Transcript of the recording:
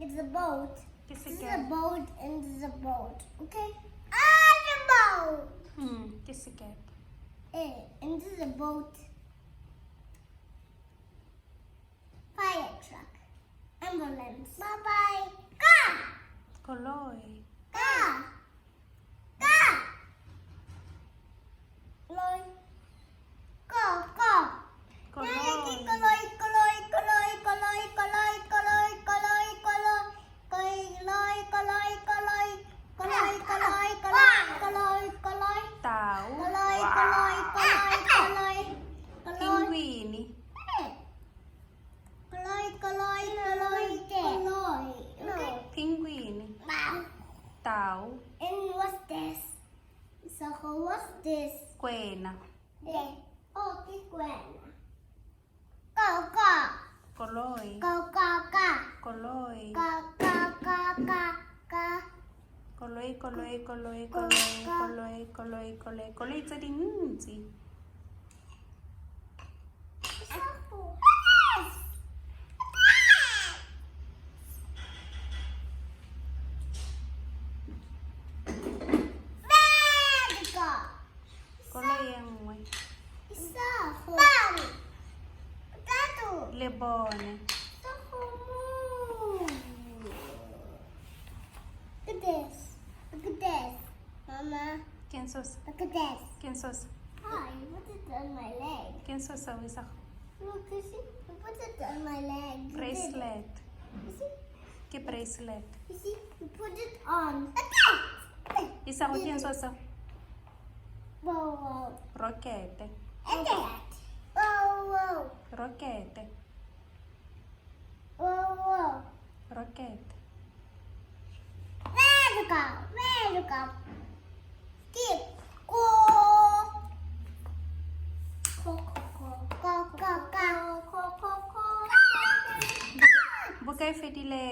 It's a boat. Kiss This is a again. boat and this is a boat. Okay? Ah, the boat. Kiss again. And this is a boat. Fire truck. Ambulance. Bye-bye. Car. Koloy. Car. Car. Loy. Go. Koloy. Koloy. Koloy. Koloy. Koloy. Koloy. Koloy. Koloy. Koloy. Koloy. Koloy. Koloy. Koloy. Koloy. Koloy. Koloy. Tao. Koloy. Wow. Koloy. Koloy. Koloy. Koloy. Penguin. Koloy. Koloy. Koloy. Koloy. Okay. Penguin. Wow. Tao. And what's this? So what's this? Kwena. This. Oh, this one. Go. Koloy. Go. Koloy. Go. Koloy, koloy, koloy, koloy, koloy, koloy, koloy, koloy tse dintsi. Koloy e nngwe. Lebone. Look at this, Mama. Kensos. Look at this. Kensos. Hi, what is it on my leg? Kensos sa wisa. Look, you see? You put it on my leg. You did it. Bracelet. You see? Ke bracelet. You see? You put it on. Isa ko kensos sa Whoa. rokete. And that. Whoa. Rokete. Whoa. Rokete. Where you go? Skip. Go. Go. Buka e fedile.